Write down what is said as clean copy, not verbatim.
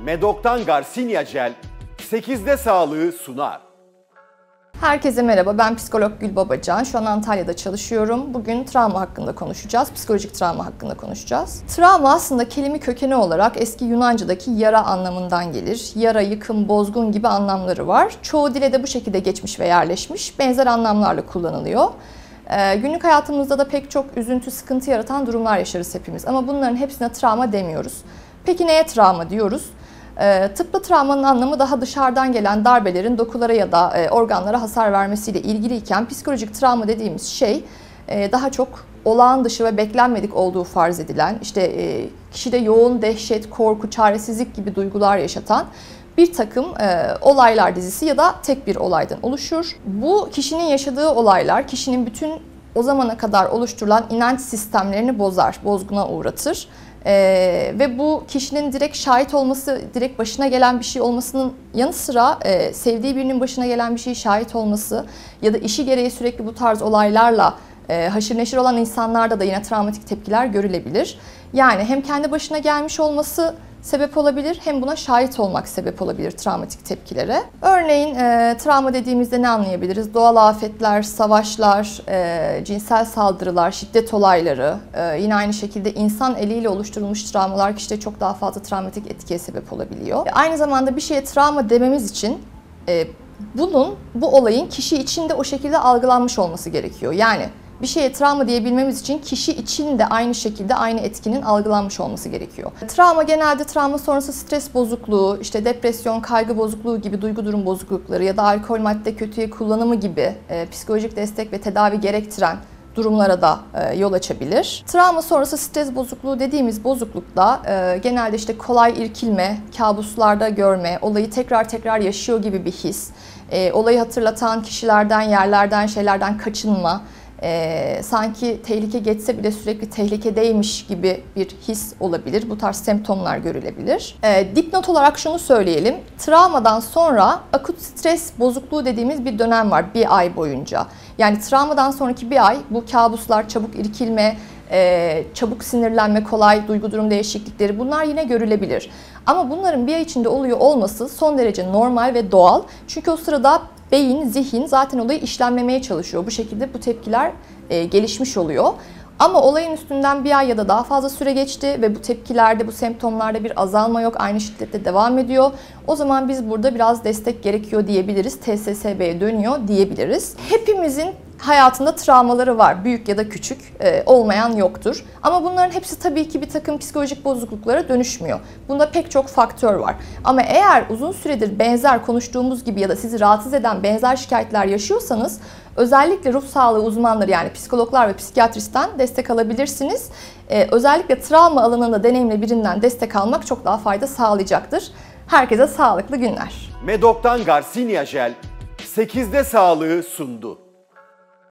Medok'tan Garcinia Gel 8'de sağlığı sunar. Herkese merhaba, ben psikolog Gül Babacan. Şu an Antalya'da çalışıyorum. Bugün travma hakkında konuşacağız, psikolojik travma hakkında konuşacağız. Travma aslında kelime kökeni olarak eski Yunanca'daki yara anlamından gelir. Yara, yıkım, bozgun gibi anlamları var. Çoğu dile de bu şekilde geçmiş ve yerleşmiş. Benzer anlamlarla kullanılıyor. Günlük hayatımızda da pek çok üzüntü, sıkıntı yaratan durumlar yaşarız hepimiz. Ama bunların hepsine travma demiyoruz. Peki neye travma diyoruz? Tıpta travmanın anlamı daha dışarıdan gelen darbelerin dokulara ya da organlara hasar vermesiyle ilgiliyken psikolojik travma dediğimiz şey daha çok olağan dışı ve beklenmedik olduğu farz edilen, kişide yoğun dehşet, korku, çaresizlik gibi duygular yaşatan bir takım olaylar dizisi ya da tek bir olaydan oluşur. Bu kişinin yaşadığı olaylar kişinin bütün o zamana kadar oluşturulan inanç sistemlerini bozar, bozguna uğratır. Ve bu kişinin direkt şahit olması, direkt başına gelen bir şey olmasının yanı sıra sevdiği birinin başına gelen bir şeye şahit olması ya da işi gereği sürekli bu tarz olaylarla haşır neşir olan insanlarda da yine travmatik tepkiler görülebilir. Yani hem kendi başına gelmiş olması sebep olabilir, hem buna şahit olmak sebep olabilir travmatik tepkilere. Örneğin travma dediğimizde ne anlayabiliriz? Doğal afetler, savaşlar, cinsel saldırılar, şiddet olayları, yine aynı şekilde insan eliyle oluşturulmuş travmalar kişide çok daha fazla travmatik etkiye sebep olabiliyor. Aynı zamanda bir şeye travma dememiz için bu olayın kişi için de o şekilde algılanmış olması gerekiyor. Yani bir şeye travma diyebilmemiz için kişi için de aynı şekilde aynı etkinin algılanmış olması gerekiyor. Travma genelde travma sonrası stres bozukluğu, depresyon, kaygı bozukluğu gibi duygu durum bozuklukları ya da alkol madde kötüye kullanımı gibi psikolojik destek ve tedavi gerektiren durumlara da yol açabilir. Travma sonrası stres bozukluğu dediğimiz bozuklukta genelde kolay irkilme, kabuslarda görme, olayı tekrar tekrar yaşıyor gibi bir his, olayı hatırlatan kişilerden, yerlerden, şeylerden kaçınma, sanki tehlike geçse bile sürekli tehlikedeymiş gibi bir his olabilir. Bu tarz semptomlar görülebilir. Dipnot olarak şunu söyleyelim. Travmadan sonra akut stres bozukluğu dediğimiz bir dönem var bir ay boyunca. Yani travmadan sonraki bir ay bu kabuslar, çabuk irkilme, çabuk sinirlenme, kolay duygu durum değişiklikleri bunlar yine görülebilir. Ama bunların bir ay içinde oluyor olması son derece normal ve doğal. Çünkü o sırada beyin, zihin zaten olayı işlenmemeye çalışıyor. Bu şekilde bu tepkiler gelişmiş oluyor. Ama olayın üstünden bir ay ya da daha fazla süre geçti ve bu tepkilerde, bu semptomlarda bir azalma yok, aynı şiddette devam ediyor. O zaman biz burada biraz destek gerekiyor diyebiliriz, TSSB'ye dönüyor diyebiliriz. Hepimizin hayatında travmaları var, büyük ya da küçük, olmayan yoktur. Ama bunların hepsi tabii ki bir takım psikolojik bozukluklara dönüşmüyor. Bunda pek çok faktör var. Ama eğer uzun süredir benzer konuştuğumuz gibi ya da sizi rahatsız eden benzer şikayetler yaşıyorsanız, özellikle ruh sağlığı uzmanları yani psikologlar ve psikiyatristten destek alabilirsiniz. Özellikle travma alanında deneyimli birinden destek almak çok daha fayda sağlayacaktır. Herkese sağlıklı günler. Medok'tan Garcinia Gel 8'de sağlığı sundu.